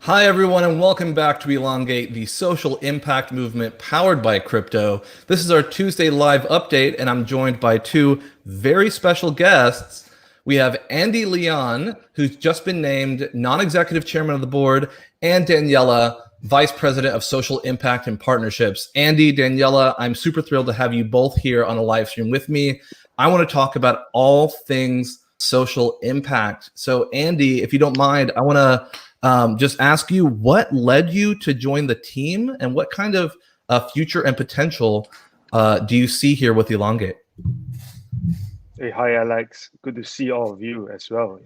Hi, everyone, and welcome back to Elongate, the social impact movement powered by crypto. This is our Tuesday live update, and I'm joined by two very special guests. We have Andy Lian, who's just been named non-executive chairman of the board, and Danijela, vice president of social impact and partnerships. Andy, Danijela, I'm super thrilled to have you both here on a live stream with me. I want to talk about all things social impact. So, Andy, if you don't mind, I want to just ask you what led you to join the team and what kind of future and potential do you see here with Elongate? Hey, hi Alex. Good to see all of you as well.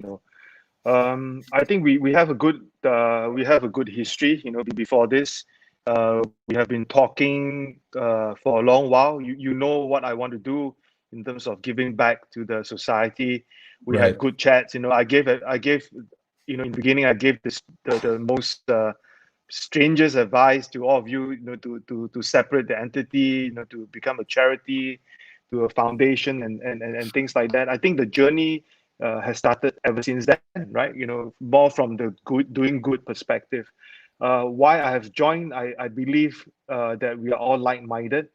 I think we have a good history. Before this, we have been talking for a long while. You know what I want to do in terms of giving back to the society. We Right. had good chats. In the beginning, I gave the most strangest advice to all of you. To separate the entity. To become a charity, to a foundation, and things like that. I think the journey has started ever since then, right? More from the doing good perspective. Why I have joined, I believe that we are all like-minded.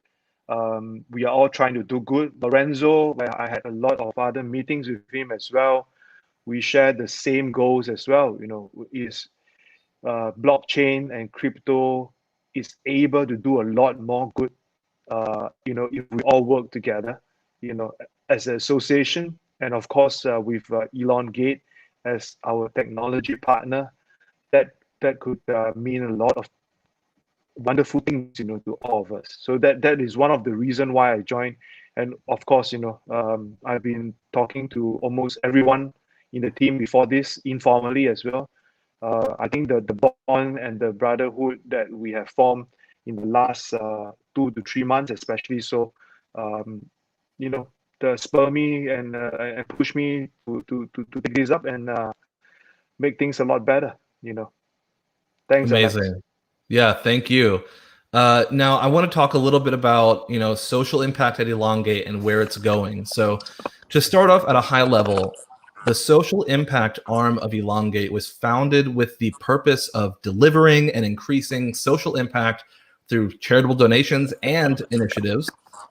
We are all trying to do good. Lorenzo, where I had a lot of other meetings with him as well, we share the same goals as well. Is blockchain and crypto is able to do a lot more good. If we all work together, as an association, and of course with Elongate as our technology partner, that could mean a lot of wonderful things, to all of us. So that is one of the reason why I joined. And of course, I've been talking to almost everyone in the team before this, informally as well. I think the bond and the brotherhood that we have formed in the last 2 to 3 months, especially so, the spur me and push me to take this up and make things a lot better. Thanks, Alex. Amazing. Yeah, thank you. Now, I want to talk a little bit about social impact at Elongate and where it's going. So, to start off at a high level, the social impact arm of Elongate was founded with the purpose of delivering and increasing social impact through charitable donations and initiatives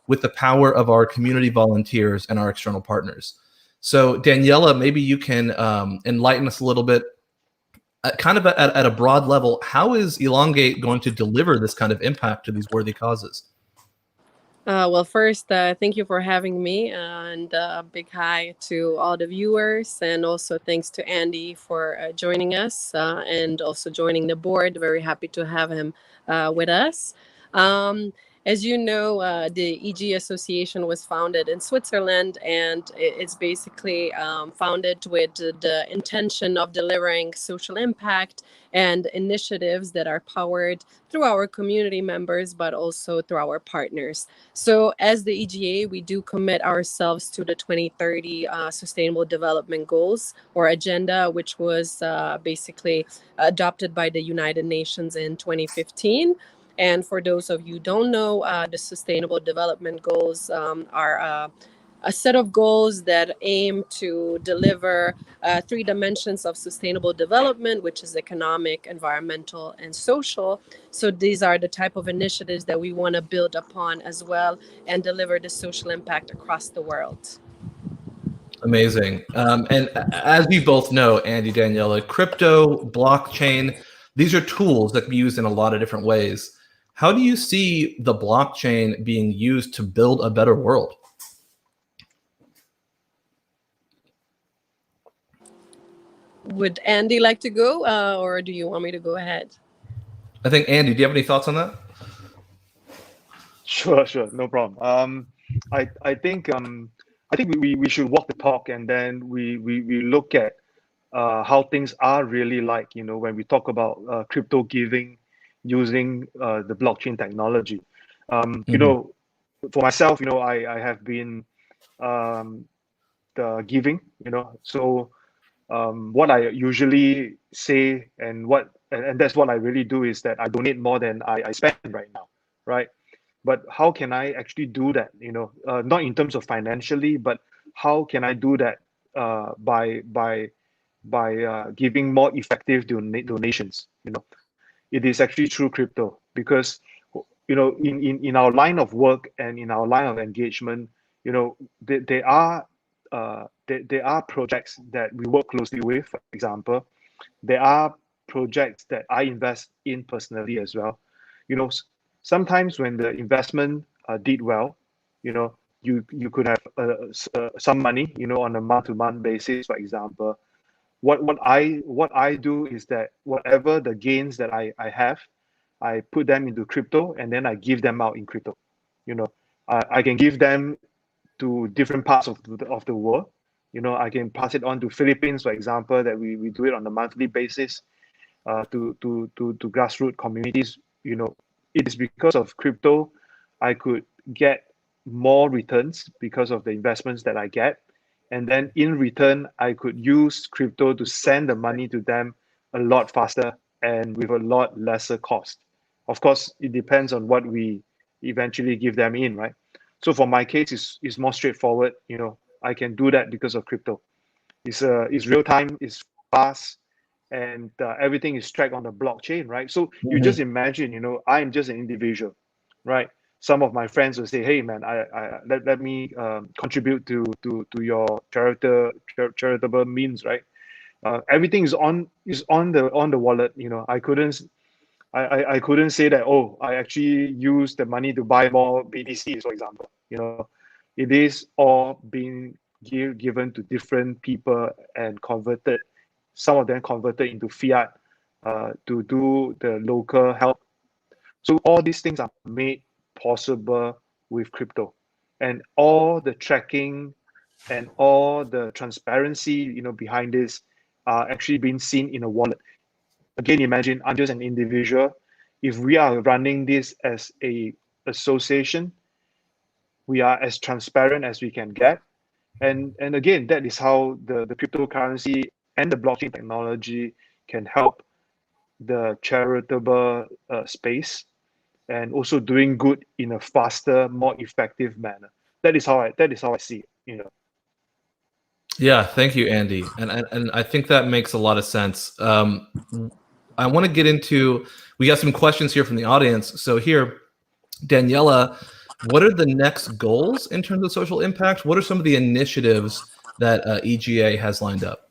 with the power of our community volunteers and our external partners. So, Danijela, maybe you can enlighten us a little bit, kind of at a broad level. How is Elongate going to deliver this kind of impact to these worthy causes? Well, first, thank you for having me, and big hi to all the viewers, and also thanks to Andy for joining us and also joining the board. Very happy to have him with us. Um, as you know, the EG Association was founded in Switzerland, and it's basically founded with the intention of delivering social impact and initiatives that are powered through our community members, but also through our partners. So, as the EGA, we do commit ourselves to the 2030 Sustainable Development Goals or agenda, which was basically adopted by the United Nations in 2015. And for those of you who don't know, the Sustainable Development Goals are a set of goals that aim to deliver 3 dimensions of sustainable development, which is economic, environmental, and social. So these are the type of initiatives that we want to build upon as well and deliver the social impact across the world. Amazing. And as you both know, Andy, Danijela, crypto, blockchain, these are tools that can be used in a lot of different ways. How do you see the blockchain being used to build a better world? Would Andy like to go, or do you want me to go ahead? I think, Andy, do you have any thoughts on that? Sure, no problem. I think we should walk the talk, and then we look at how things are really like. When we talk about crypto giving using the blockchain technology. Mhm. For myself, I have been um, giving. So what I usually say and that's what I really do is that I donate more than I spend right now, right? But how can I actually do that? Not in terms of financially, but how can I do that by giving more effective donations. It is actually through crypto, because in our line of work and in our line of engagement, there are projects that we work closely with. For example, there are projects that I invest in personally as well. Sometimes when the investment did well, you could have some money, on a month-to-month basis, for example. What I do is that whatever the gains that I have, I put them into crypto, and then I give them out in crypto. I can give them to different parts of the world. I can pass it on to Philippines, for example, that we do it on a monthly basis, to grassroots communities. It is because of crypto I could get more returns because of the investments that I get. And then in return, I could use crypto to send the money to them a lot faster and with a lot lesser cost. Of course, it depends on what we eventually give them in, right? So for my case, it's more straightforward. I can do that because of crypto. It's real time, it's fast, and everything is tracked on the blockchain, right? So you just imagine, I'm just an individual, right? Some of my friends will say, "Hey, man, let me contribute to your charitable means," right? Everything is on the wallet. I couldn't say that, oh, I actually use the money to buy more BTCs, for example. It is all being given to different people and converted. Some of them converted into fiat to do the local help. So all these things are made possible with crypto, and all the tracking and all the transparency, behind this are actually being seen in a wallet. Again, imagine I'm just an individual. If we are running this as a association, we are as transparent as we can get. And again, that is how the cryptocurrency and the blockchain technology can help the charitable space, and also doing good in a faster, more effective manner. That is how I see it. Yeah, thank you, Andy. And I think that makes a lot of sense. I want to get into, we got some questions here from the audience. So here, Danijela, what are the next goals in terms of social impact? What are some of the initiatives that EGA has lined up?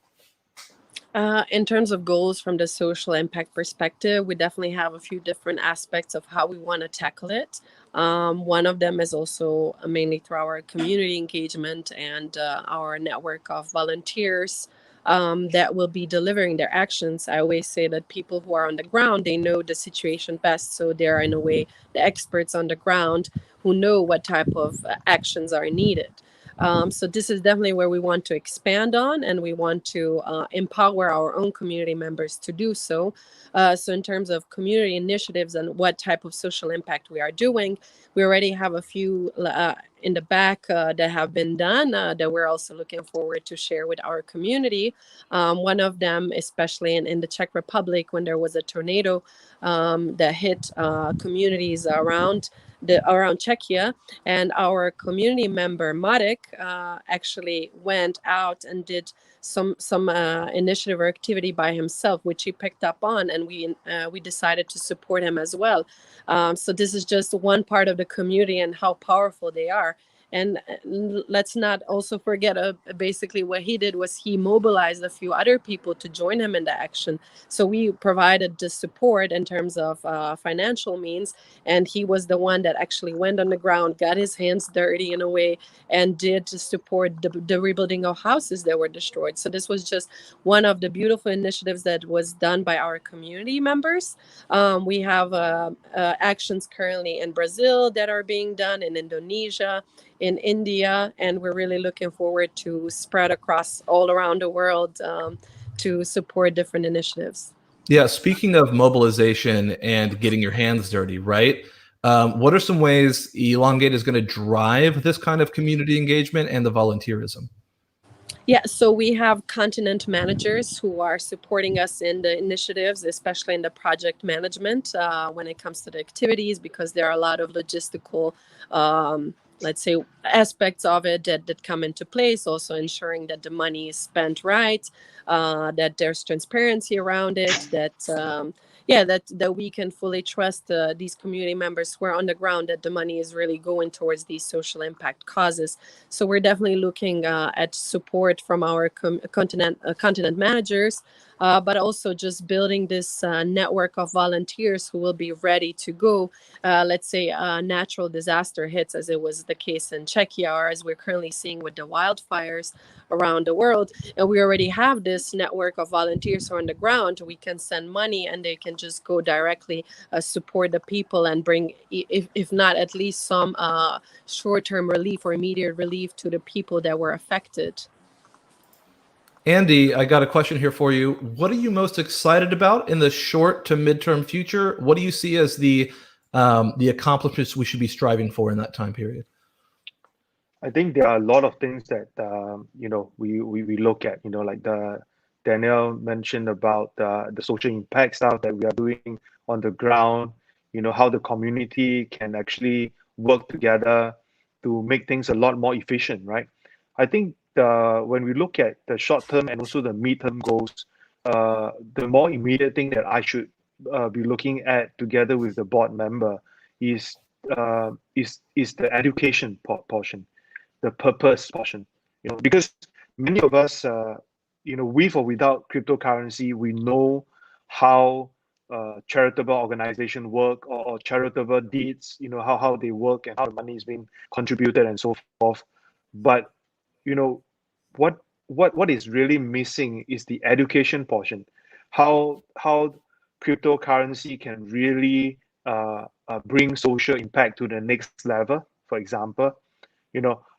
In terms of goals from the social impact perspective, we definitely have a few different aspects of how we want to tackle it. One of them is also mainly through our community engagement and our network of volunteers that will be delivering their actions. I always say that people who are on the ground, they know the situation best. So they're in a way the experts on the ground who know what type of actions are needed. So this is definitely where we want to expand on, and we want to empower our own community members to do so. So in terms of community initiatives and what type of social impact we are doing, we already have a few in the back that have been done that we're also looking forward to share with our community. One of them, especially in the Czech Republic, when there was a tornado that hit communities around Czechia, and our community member Marek actually went out and did some initiative or activity by himself, which he picked up on, and we decided to support him as well. So this is just one part of the community and how powerful they are. And let's not also forget, basically what he did was he mobilized a few other people to join him in the action. So we provided the support in terms of financial means, and he was the one that actually went on the ground, got his hands dirty in a way, and did to support the rebuilding of houses that were destroyed. So this was just one of the beautiful initiatives that was done by our community members. We have actions currently in Brazil that are being done, in Indonesia, in India, and we're really looking forward to spread across all around the world to support different initiatives. Yeah, speaking of mobilization and getting your hands dirty, right? What are some ways Elongate is going to drive this kind of community engagement and the volunteerism? Yeah, so we have continent managers who are supporting us in the initiatives, especially in the project management when it comes to the activities, because there are a lot of logistical let's say, aspects of it that come into place. Also ensuring that the money is spent right, that there's transparency around it, that that we can fully trust these community members who are on the ground, that the money is really going towards these social impact causes. So we're definitely looking at support from our continent managers, but also just building this network of volunteers who will be ready to go. Let's say a natural disaster hits, as it was the case in Czechia, or as we're currently seeing with the wildfires around the world, and we already have this network of volunteers who are on the ground. We can send money and they can just go directly support the people and bring, if not at least some short-term relief or immediate relief to the people that were affected. Andy, I got a question here for you. What are you most excited about in the short to midterm future? What do you see as the accomplishments we should be striving for in that time period? I think there are a lot of things that we look at. Like Danielle mentioned about the social impact stuff that we are doing on the ground. How the community can actually work together to make things a lot more efficient, right? I think when we look at the short term and also the midterm goals, the more immediate thing that I should be looking at together with the board member is the education portion, the purpose portion. Because many of us, with or without cryptocurrency, we know how charitable organizations work, or charitable deeds, how they work and how the money is being contributed and so forth. But what is really missing is the education portion. How cryptocurrency can really bring social impact to the next level. For example,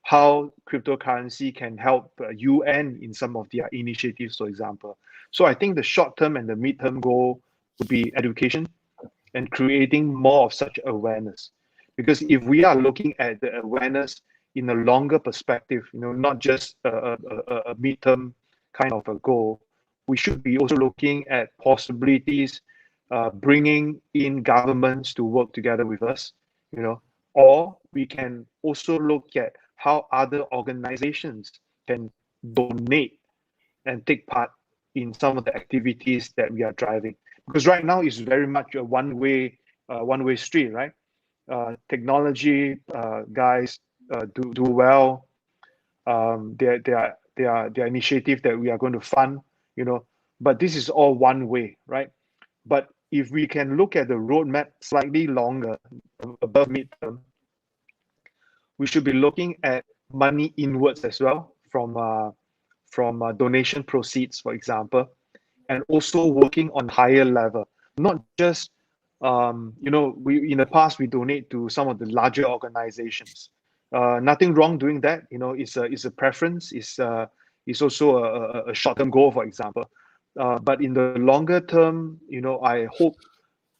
how cryptocurrency can help UN in some of their initiatives, for example. So I think the short term and the midterm goal would be education and creating more of such awareness. Because if we are looking at the awareness in a longer perspective, not just a midterm kind of a goal, we should be also looking at possibilities, bringing in governments to work together with us, or we can also look at how other organizations can donate and take part in some of the activities that we are driving. Because right now it's very much a one-way street, right? Technology guys do well. Their initiative that we are going to fund, but this is all one way, right? But if we can look at the roadmap slightly longer, above midterm, we should be looking at money inwards as well from donation proceeds, for example, and also working on higher level, not just we in the past we donate to some of the larger organizations. Nothing wrong doing that. It's a preference. It's also a short-term goal, for example. But in the longer term, I hope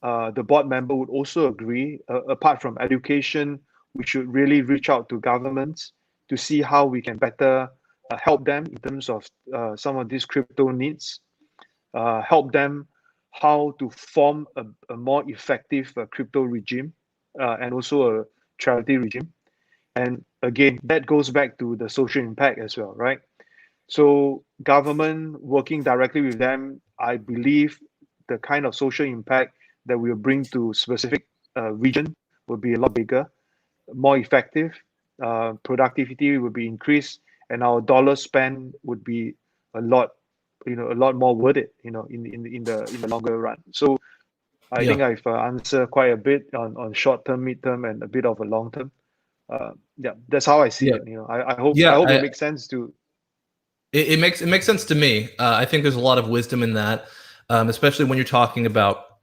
the board member would also agree. Apart from education, we should really reach out to governments to see how we can better help them in terms of some of these crypto needs. Help them how to form a more effective crypto regime and also a charity regime. And again, that goes back to the social impact as well, right? So government working directly with them, I believe the kind of social impact that we'll bring to specific region will be a lot bigger, more effective, productivity will be increased, and our dollar spend would be a lot more worth it, in the longer run. So I think I've answered quite a bit on short term, midterm, and a bit of a long term. That's how I see it. I hope it makes sense to. It makes sense to me. I think there's a lot of wisdom in that, especially when you're talking about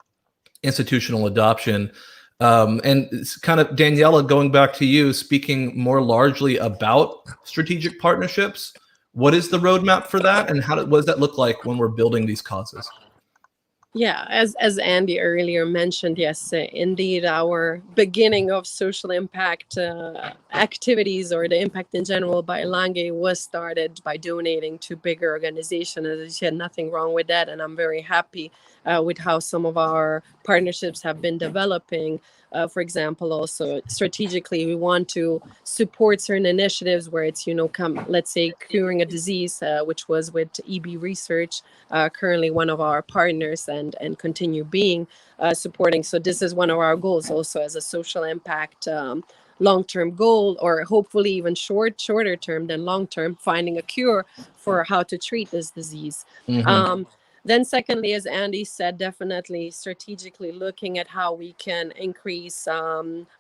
institutional adoption. And it's kind of, Danijela, going back to you, speaking more largely about strategic partnerships. What is the roadmap for that, and what does that look like when we're building these causes? Yeah, as Andy earlier mentioned, yes, indeed, our beginning of social impact activities, or the impact in general by Elongate, was started by donating to bigger organizations. As you said, nothing wrong with that, and I'm very happy with how some of our partnerships have been developing. For example, also strategically, we want to support certain initiatives where it's, let's say, curing a disease, which was with EB Research, currently one of our partners, and continue being supporting. So this is one of our goals also as a social impact long-term goal, or hopefully even shorter term than long-term, finding a cure for how to treat this disease. Then secondly, as Andy said, definitely strategically looking at how we can increase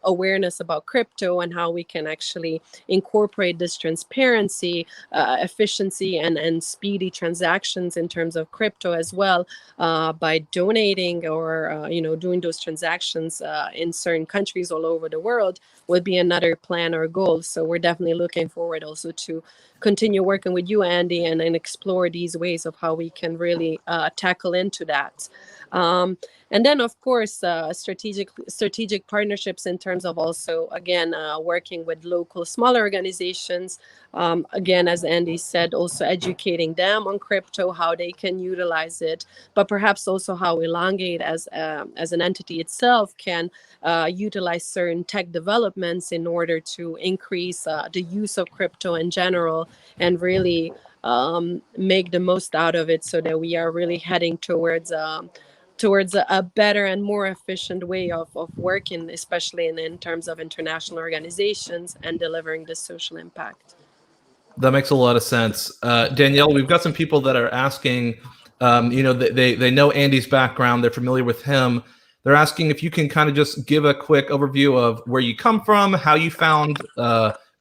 awareness about crypto and how we can actually incorporate this transparency, efficiency, and speedy transactions in terms of crypto as well, by donating or doing those transactions in certain countries all over the world would be another plan or goal. So we're definitely looking forward also to continue working with you, Andy, and explore these ways of how we can really tackle into that. And then, of course, strategic partnerships in terms of also, again, working with local smaller organizations. Again, as Andy said, also educating them on crypto, how they can utilize it, but perhaps also how Elongate as an entity itself can utilize certain tech developments in order to increase the use of crypto in general and really make the most out of it, so that we are really heading towards a better and more efficient way of working, especially in terms of international organizations and delivering this social impact. That makes a lot of sense. Danielle, we've got some people that are asking, they know Andy's background, they're familiar with him. They're asking if you can kind of just give a quick overview of where you come from, how you found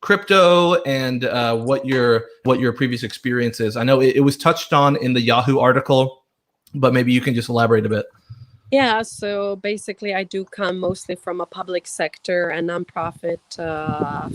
crypto, and what your previous experience is. I know it was touched on in the Yahoo article, but maybe you can just elaborate a bit. Yeah, so basically I do come mostly from a public sector and nonprofit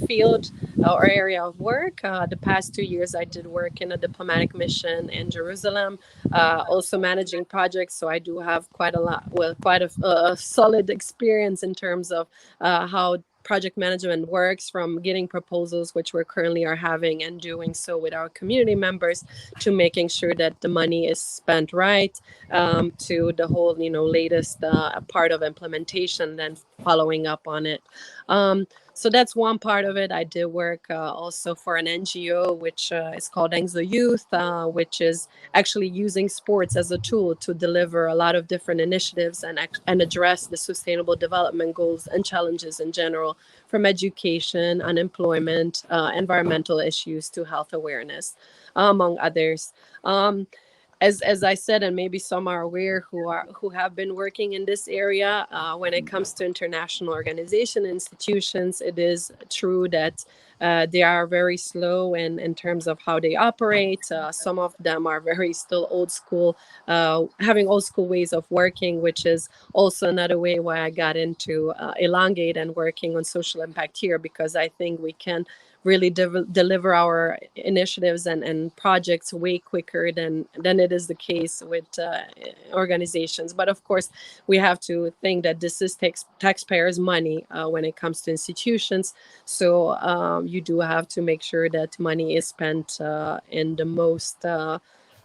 field or area of work. The past 2 years I did work in a diplomatic mission in Jerusalem, also managing projects. So I do have quite a solid experience in terms of how project management works, from getting proposals, which we currently are having and doing so with our community members, to making sure that the money is spent right, to the whole latest part of implementation, then following up on it. So that's one part of it. I did work also for an NGO, which is called Anglo Youth, which is actually using sports as a tool to deliver a lot of different initiatives and address the sustainable development goals and challenges in general, from education, unemployment, environmental issues to health awareness, among others. As I said, and maybe some are aware who have been working in this area, when it comes to international organization institutions, it is true that they are very slow in terms of how they operate. Some of them are very still old school, having old school ways of working, which is also another way why I got into Elongate and working on social impact here, because I think we can really deliver our initiatives and projects way quicker than it is the case with organizations. But of course, we have to think that this is taxpayers' money when it comes to institutions. So you do have to make sure that money is spent in the most,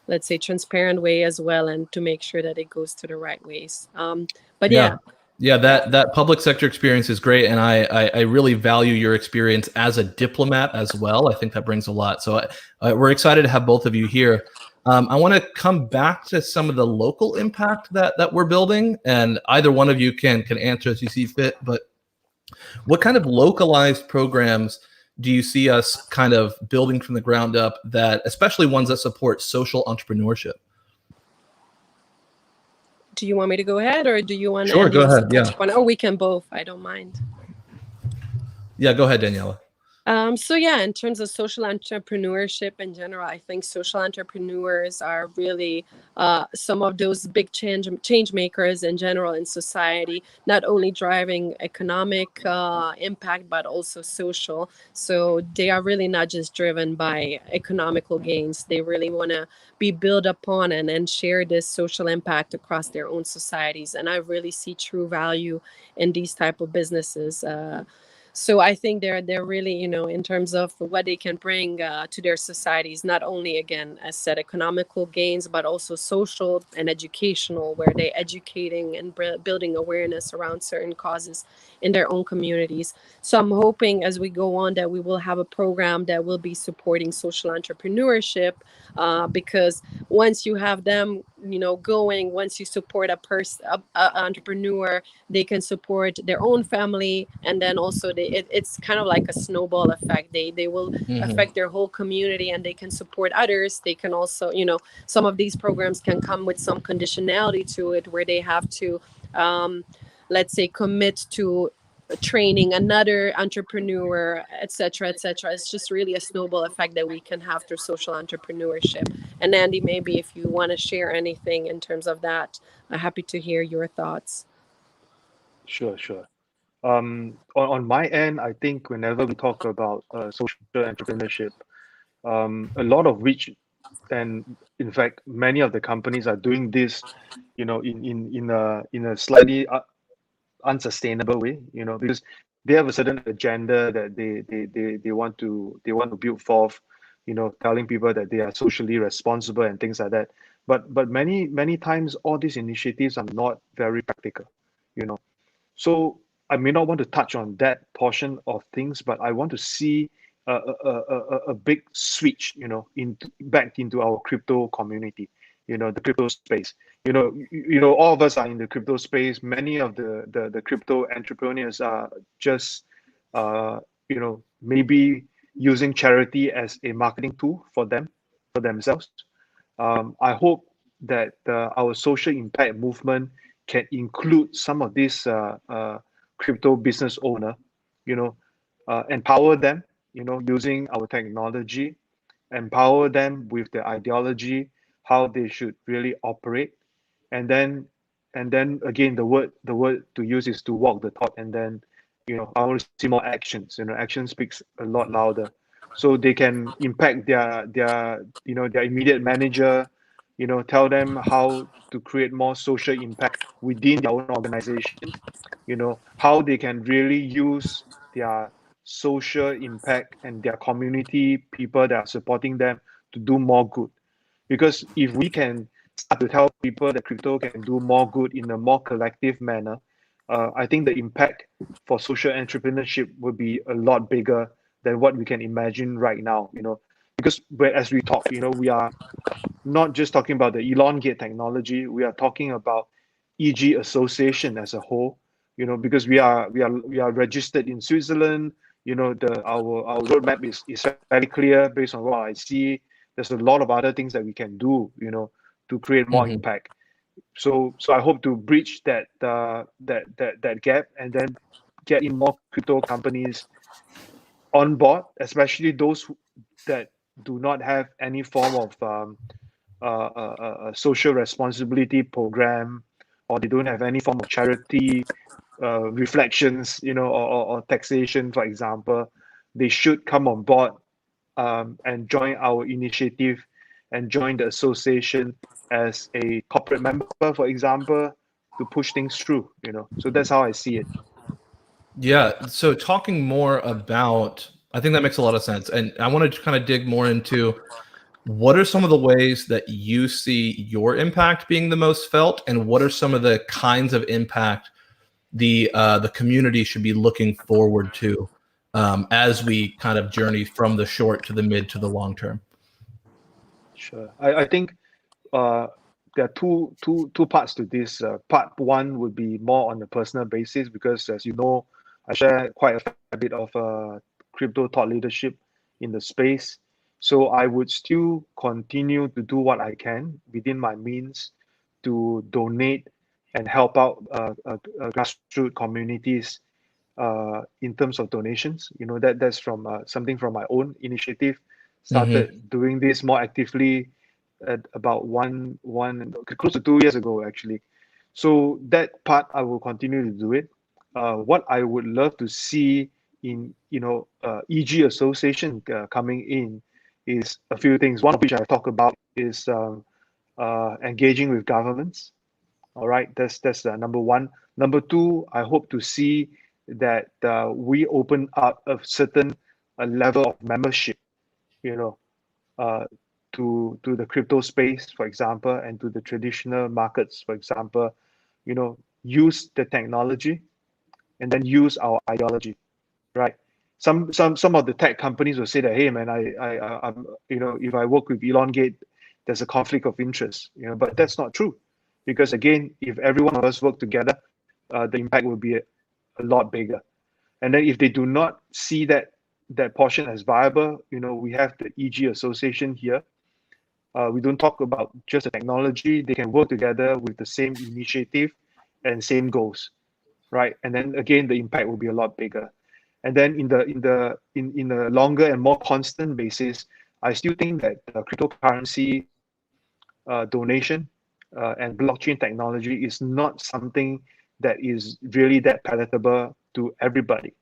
let's say, transparent way as well, and to make sure that it goes to the right ways. But yeah. Yeah, that public sector experience is great, and I really value your experience as a diplomat as well. I think that brings a lot. So we're excited to have both of you here. I want to come back to some of the local impact that we're building, and either one of you can answer as you see fit. But what kind of localized programs do you see us kind of building from the ground up, that especially ones that support social entrepreneurship? Do you want me to go ahead, or do you want Sure, Andy go ahead. to touch upon it? Or we can both. I don't mind. Yeah, go ahead, Danijela. So yeah, in terms of social entrepreneurship in general, I think social entrepreneurs are really some of those big change makers in general in society, not only driving economic impact, but also social. So they are really not just driven by economical gains. They really want to be built upon and share this social impact across their own societies. And I really see true value in these type of businesses. So I think they're really, in terms of what they can bring to their societies, not only, again, as said, economical gains, but also social and educational, where they're educating and building awareness around certain causes in their own communities. So I'm hoping as we go on that we will have a program that will be supporting social entrepreneurship, because once you have them, going, once you support a person, a entrepreneur, they can support their own family, and then also it's kind of like a snowball effect. They will affect their whole community, and they can support others. They can also, some of these programs can come with some conditionality to it, where they have to, let's say, commit to training another entrepreneur, etc., etc. It's just really a snowball effect that we can have through social entrepreneurship. And Andy, maybe if you want to share anything in terms of that, I'm happy to hear your thoughts. Sure, sure. On my end, I think whenever we talk about social entrepreneurship, a lot of which, and in fact, many of the companies are doing this, in a slightly unsustainable way, because they have a certain agenda that they want to build forth, telling people that they are socially responsible and things like that. But many times all these initiatives are not very practical, you know. So I may not want to touch on that portion of things, but I want to see a big switch, back into our crypto community, the crypto space. All of us are in the crypto space. Many of the crypto entrepreneurs are just, maybe using charity as a marketing tool for themselves. I hope that our social impact movement can include some of these crypto business owner, empower them, using our technology, empower them with the ideology, how they should really operate, and then again the word to use is to walk the talk, and then I want to see more actions. Action speaks a lot louder, so they can impact their immediate manager, tell them how to create more social impact within their own organization, how they can really use their social impact and their community people that are supporting them to do more good. Because if we can start to tell people that crypto can do more good in a more collective manner, I think the impact for social entrepreneurship will be a lot bigger than what we can imagine right now. Because as we talk, we are not just talking about the Elongate technology. We are talking about EG Association as a whole. Because we are registered in Switzerland. Our roadmap is fairly clear based on what I see. There's a lot of other things that we can do, to create more impact. So I hope to bridge that gap, and then get in more crypto companies on board, especially those that do not have any form of a social responsibility program, or they don't have any form of charity reflections, or taxation, for example. They should come on board, and join our initiative, and join the association as a corporate member, for example, to push things through. So that's how I see it. Yeah. So talking more about, I think that makes a lot of sense. And I wanted to kind of dig more into what are some of the ways that you see your impact being the most felt, and what are some of the kinds of impact the community should be looking forward to, as we kind of journey from the short to the mid to the long term? Sure. I think there are two parts to this. Part one would be more on a personal basis, because, as you know, I share quite a fair bit of crypto thought leadership in the space. So I would still continue to do what I can within my means to donate and help out grassroots communities in terms of donations. That's from something from my own initiative. Started doing this more actively at about one close to 2 years ago, actually. So that part I will continue to do it. What I would love to see in EG Association coming in is a few things. One of which I talk about is engaging with governments. All right, that's number one. Number two, I hope to see that we open up a certain level of membership, you know, to the crypto space, for example, and to the traditional markets, for example, you know, use the technology and then use our ideology, right? Some of the tech companies will say that, hey man, I'm, you know, if I work with Elongate, there's a conflict of interest, you know, but that's not true, because again, if every one of us work together, the impact will be a lot bigger. And then if they do not see that portion as viable, you know, we have the EG Association here. We don't talk about just the technology. They can work together with the same initiative and same goals, right? And then again, the impact will be a lot bigger. And then in a longer and more constant basis, I still think that cryptocurrency donation and blockchain technology is not something that is really that palatable to everybody,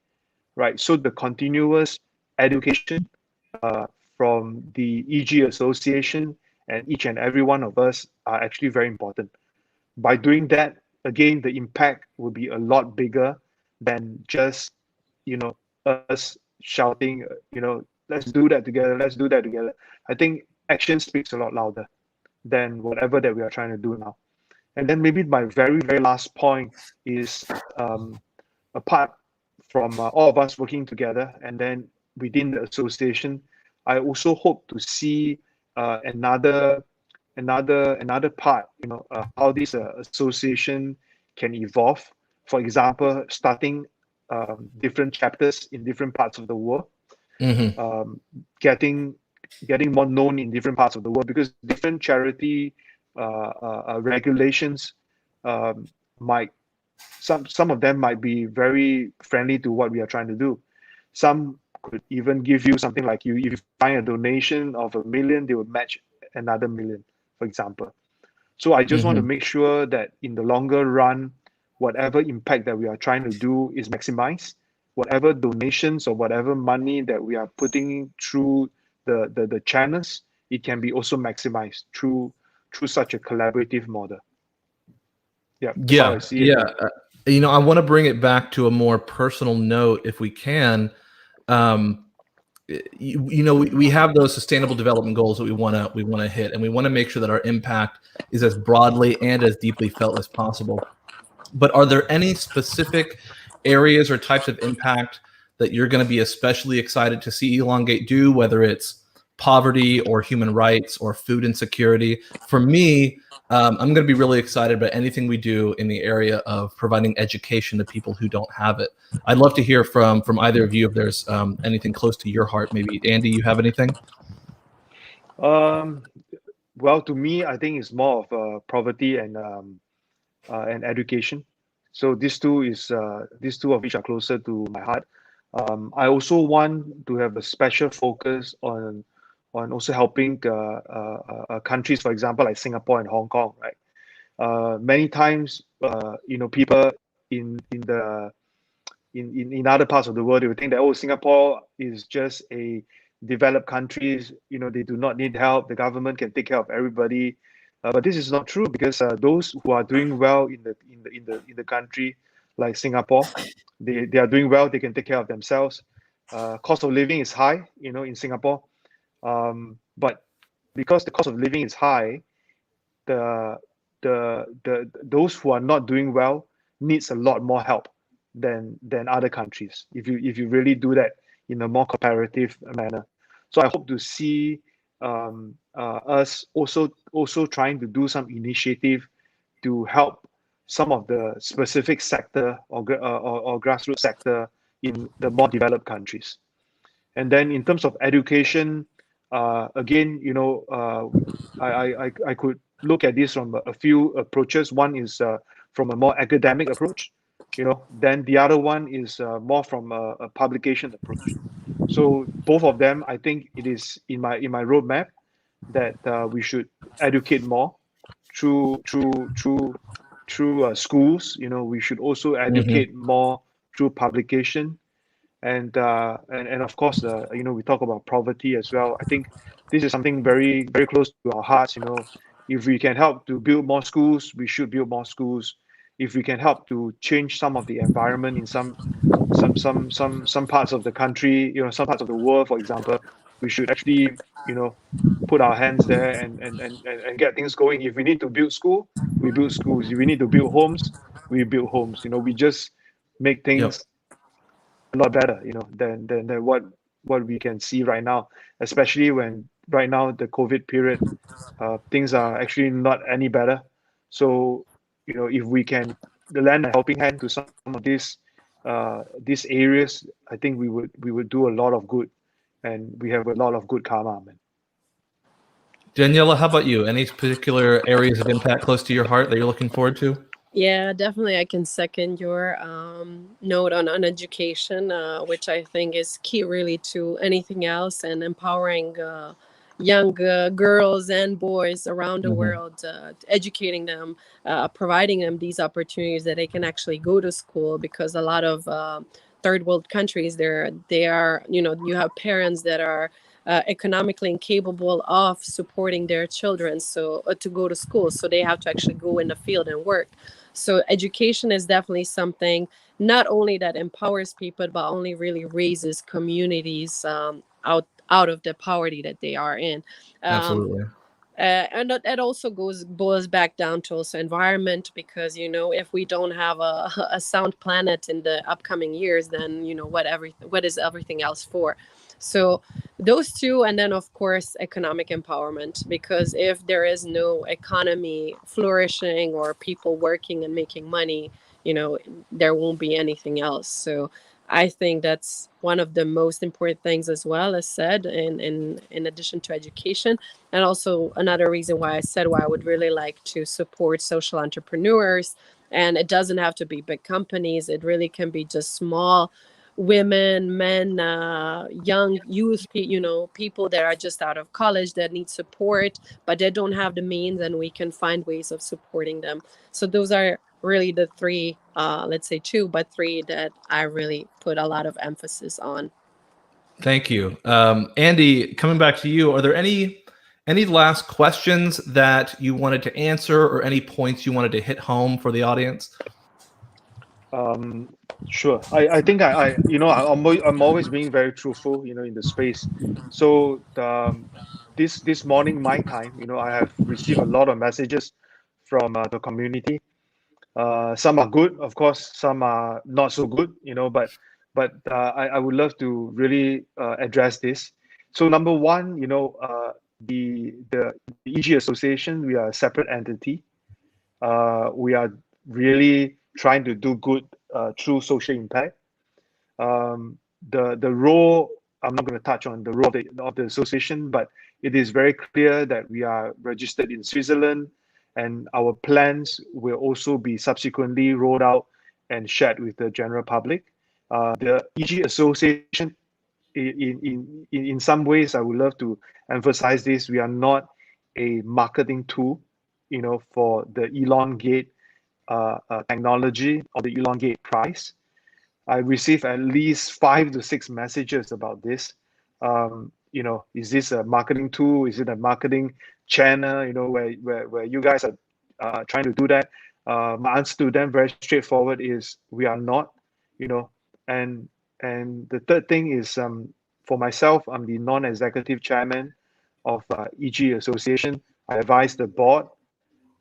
right? So the continuous education from the EG Association and each and every one of us are actually very important. By doing that, again, the impact will be a lot bigger than just, you know, us shouting, you know, let's do that together, let's do that together. I think action speaks a lot louder than whatever that we are trying to do now. And then maybe my very, very last point is apart from all of us working together, and then within the association, I also hope to see another part, you know, how this association can evolve. For example, starting different chapters in different parts of the world, getting more known in different parts of the world, because different charity regulations might, some of them might be very friendly to what we are trying to do. Some could even give you something like, if you find a donation of $1 million, they would match another $1 million, for example. So I just want to make sure that in the longer run, whatever impact that we are trying to do is maximized. Whatever donations or whatever money that we are putting through the channels, it can be also maximized through such a collaborative model. Yeah. You know, I want to bring it back to a more personal note, if we can. You know, we have those sustainable development goals that we want to hit, and we want to make sure that our impact is as broadly and as deeply felt as possible. But are there any specific areas or types of impact that you're going to be especially excited to see Elongate do, whether it's poverty or human rights or food insecurity? For me, I'm going to be really excited about anything we do in the area of providing education to people who don't have it. I'd love to hear from either of you if there's anything close to your heart. Maybe Andy, you have anything? Well, to me, I think it's more of poverty and education. So these two of which are closer to my heart. I also want to have a special focus on also helping countries, for example, like Singapore and Hong Kong, right? Many times, you know, people in other parts of the world, they would think that, oh, Singapore is just a developed country. You know, they do not need help. The government can take care of everybody. But this is not true, because those who are doing well in the country, like Singapore, they are doing well. They can take care of themselves. Cost of living is high, you know, in Singapore. But because the cost of living is high, the those who are not doing well needs a lot more help than other countries, if you really do that in a more comparative manner. So I hope to see us also trying to do some initiative to help some of the specific sector or grassroots sector in the more developed countries. And then in terms of education, again, you know, I could look at this from a few approaches. One is from a more academic approach, you know. Then the other one is more from a publication approach. So both of them, I think it is in my roadmap that we should educate more through schools. You know, we should also educate more through publication. And of course, you know, we talk about poverty as well. I think this is something very, very close to our hearts. You know, if we can help to build more schools, we should build more schools. If we can help to change some of the environment in some some parts of the country, some parts of the world, for example, we should actually, put our hands there and get things going. If we need to build school, we build schools. If we need to build homes, we build homes. We just make Yep. things a lot better, than what we can see right now, especially when right now the COVID period, things are actually not any better. So, if we can lend a helping hand to some of these areas, I think we would do a lot of good, and we have a lot of good karma, man. Daniela, how about you? Any particular areas of impact close to your heart that you're looking forward to? Yeah, definitely. I can second your note on education, which I think is key really to anything else, and empowering young girls and boys around the Mhm. world, educating them, providing them these opportunities that they can actually go to school. Because a lot of third world countries, they are, you have parents that are economically incapable of supporting their children so to go to school, so they have to actually go in the field and work. So education is definitely something not only that empowers people, but only really raises communities out of the poverty that they are in. Um, Absolutely. and that also boils back down to also environment, because if we don't have a sound planet in the upcoming years, then what is everything else for? So those two, and then of course economic empowerment, because if there is no economy flourishing or people working and making money, there won't be anything else. So I think that's one of the most important things, as well as said, in addition to education. And also another reason why I said why I would really like to support social entrepreneurs. And it doesn't have to be big companies. It really can be just small women, men, young youth, people that are just out of college that need support, but they don't have the means, and we can find ways of supporting them. So those are really the three, let's say two, but three that I really put a lot of emphasis on. Thank you. Andy, coming back to you, are there any last questions that you wanted to answer, or any points you wanted to hit home for the audience? Sure. I think I'm always being very truthful, in the space. So this morning my time, I have received a lot of messages from the community. Some are good, of course. Some are not so good, but I would love to really address this. So number one, the EG Association, we are a separate entity. We are really trying to do good through social impact. The role, I'm not going to touch on the role of the association, but it is very clear that we are registered in Switzerland, and our plans will also be subsequently rolled out and shared with the general public. The EG Association, in some ways, I would love to emphasize this. We are not a marketing tool, for the Elongate technology or the Elongate price. I received at least 5 to 6 messages about this. Is this a marketing tool? Is it a marketing channel? Where you guys are trying to do that. My answer to them, very straightforward, is we are not. And the third thing is, for myself, I'm the non-executive chairman of EG Association. I advise the board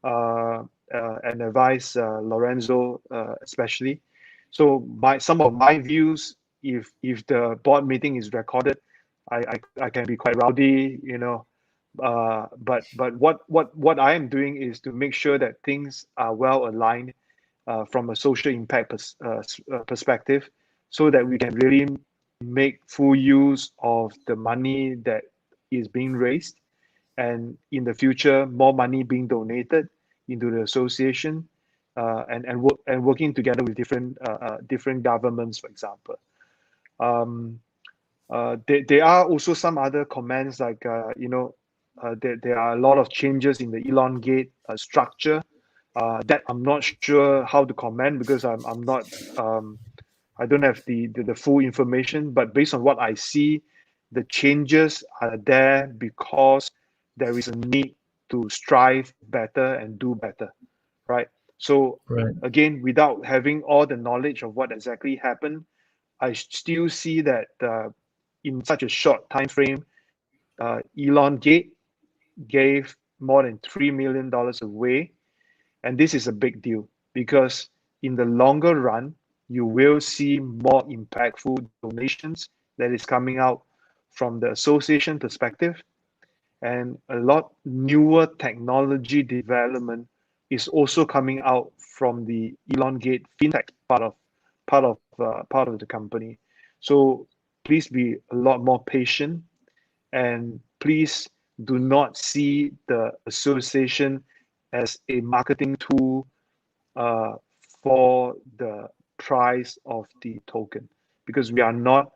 and advise Lorenzo especially. So some of my views, if the board meeting is recorded, I can be quite rowdy, but what I am doing is to make sure that things are well aligned from a social impact perspective, so that we can really make full use of the money that is being raised, and in the future more money being donated into the association, and working together with different governments, for example. There are also some other comments like there are a lot of changes in the Elongate structure that I'm not sure how to comment, because I'm not I don't have the full information, but based on what I see, the changes are there because there is a need to strive better and do better, right? So Right. again, without having all the knowledge of what exactly happened, I still see that in such a short time frame, Elongate gave more than $3 million away. And this is a big deal because in the longer run, you will see more impactful donations that is coming out from the association perspective. And a lot newer technology development is also coming out from the Elongate fintech part of the company. So please be a lot more patient, and please do not see the association as a marketing tool for the price of the token, because we are not.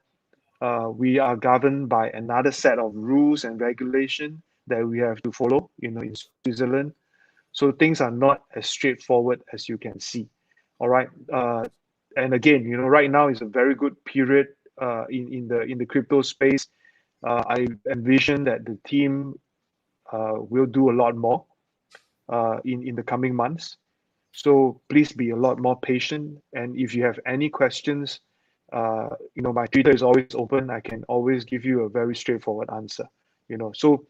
We are governed by another set of rules and regulation that we have to follow, in Switzerland. So things are not as straightforward as you can see. All right. And again, right now is a very good period in the crypto space. I envision that the team will do a lot more in the coming months. So please be a lot more patient. And if you have any questions, my Twitter is always open. I can always give you a very straightforward answer. So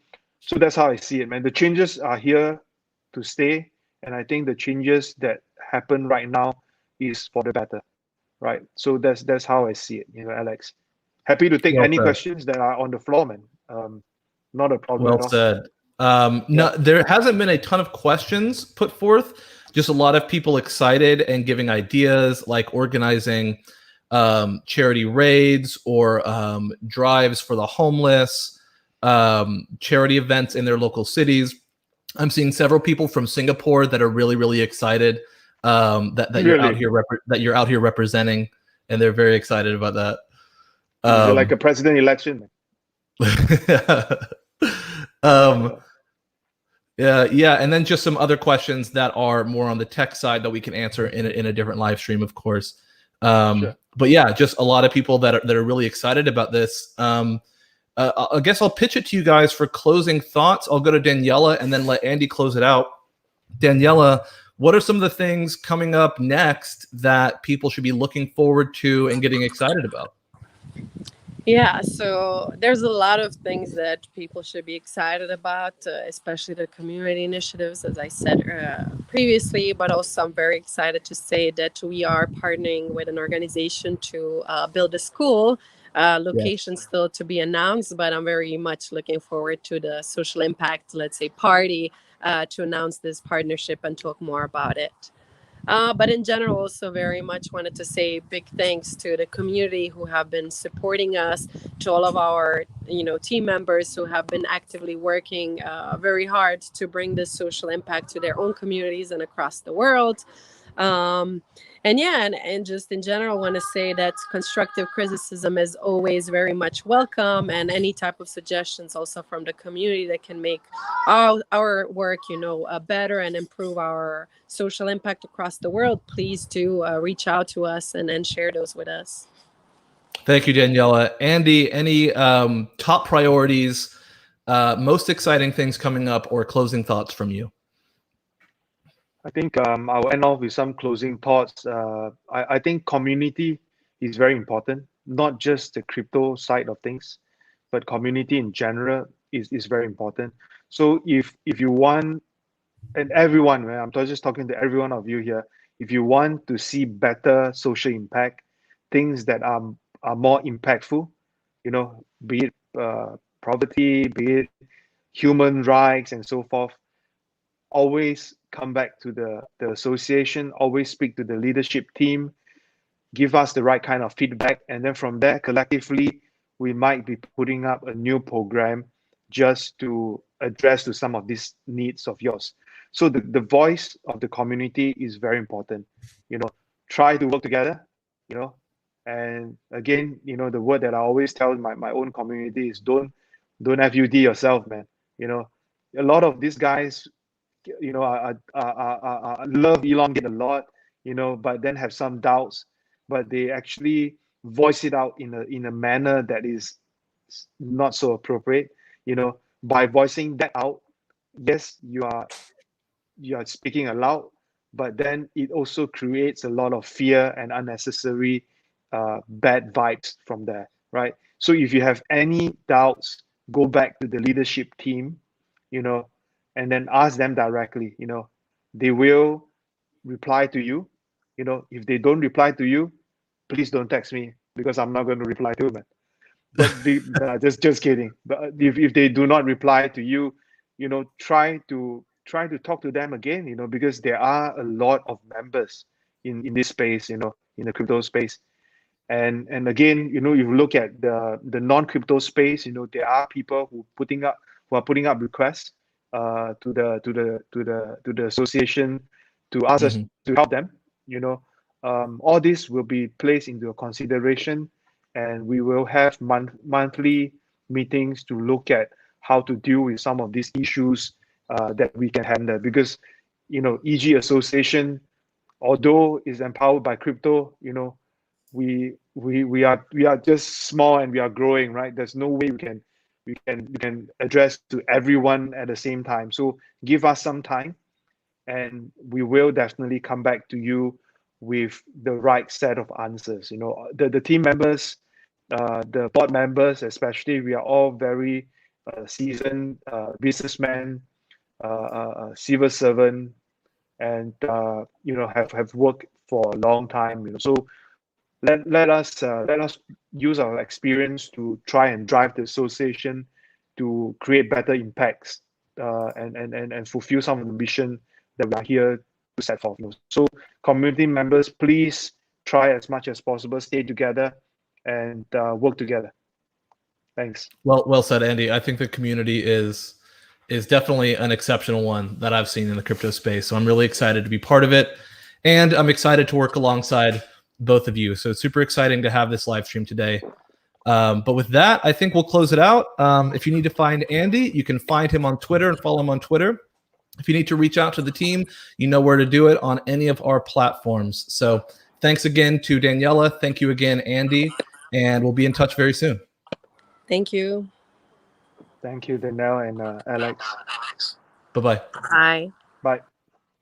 that's how I see it, man. The changes are here to stay, and I think the changes that happen right now is for the better, right? So that's how I see it, Alex. Happy to take Well any said. questions that are on the floor, man. Not a problem Well at all. said. No, there hasn't been a ton of questions put forth. Just a lot of people excited and giving ideas, like organizing charity raids or drives for the homeless, charity events in their local cities. I'm seeing several people from Singapore that are really, really excited that you're out here that you're out here representing, and they're very excited about that. Is it like a president election? Yeah, and then just some other questions that are more on the tech side that we can answer in a different live stream, of course. Sure. But yeah, just a lot of people that are really excited about this. I guess I'll pitch it to you guys for closing thoughts. I'll go to Danijela and then let Andy close it out. Danijela, what are some of the things coming up next that people should be looking forward to and getting excited about? Yeah, so there's a lot of things that people should be excited about, especially the community initiatives, as I said previously. But also, I'm very excited to say that we are partnering with an organization to build a school. Location still to be announced, but I'm very much looking forward to the social impact, let's say, party to announce this partnership and talk more about it. But in general, also very much wanted to say big thanks to the community who have been supporting us, to all of our team members who have been actively working very hard to bring this social impact to their own communities and across the world. And just in general, want to say that constructive criticism is always very much welcome, and any type of suggestions also from the community that can make our work, better and improve our social impact across the world, please do reach out to us and share those with us. Thank you, Danijela. Andy, any top priorities, most exciting things coming up, or closing thoughts from you? I think I'll end off with some closing thoughts. I think community is very important, not just the crypto side of things, but community in general is very important. So if you want, and everyone, man, I'm just talking to every one of you here, if you want to see better social impact, things that are more impactful, be it poverty, be it human rights and so forth, always come back to the association, always speak to the leadership team, give us the right kind of feedback, and then from there, collectively, we might be putting up a new program just to address to some of these needs of yours. So the voice of the community is very important. Try to work together, and again, the word that I always tell my own community is don't FUD yourself, man. A lot of these guys, I love Elongate a lot, but then have some doubts, but they actually voice it out in a manner that is not so appropriate. By voicing that out, yes, you are speaking aloud, but then it also creates a lot of fear and unnecessary bad vibes from there, right? So if you have any doubts, go back to the leadership team, and then ask them directly. They will reply to you. If they don't reply to you, please don't text me because I'm not going to reply to them. But just kidding. But if they do not reply to you, try to talk to them again. Because there are a lot of members in this space. In the crypto space, and again, if you look at the non-crypto space, there are people who are putting up requests to the association to ask us to help them. All this will be placed into a consideration, and we will have monthly meetings to look at how to deal with some of these issues that we can handle. Because EG Association, although is empowered by crypto, we are just small and we are growing, right? There's no way we can address to everyone at the same time. So give us some time, and we will definitely come back to you with the right set of answers. The team members, the board members especially, we are all very seasoned businessmen, civil servant, and have worked for a long time. So let us use our experience to try and drive the association to create better impacts and fulfill some of the mission that we are here to set forth. So community members, please try as much as possible, stay together and work together. Thanks. Well said, Andy. I think the community is definitely an exceptional one that I've seen in the crypto space. So I'm really excited to be part of it, and I'm excited to work alongside both of you. So it's super exciting to have this live stream today. But with that, I think we'll close it out. If you need to find Andy, you can find him on Twitter and follow him on Twitter. If you need to reach out to the team, you know where to do it on any of our platforms. So thanks again to Danijela. Thank you again, Andy. And we'll be in touch very soon. Thank you. Thank you, Danelle and Alex. Bye-bye. Bye. Bye.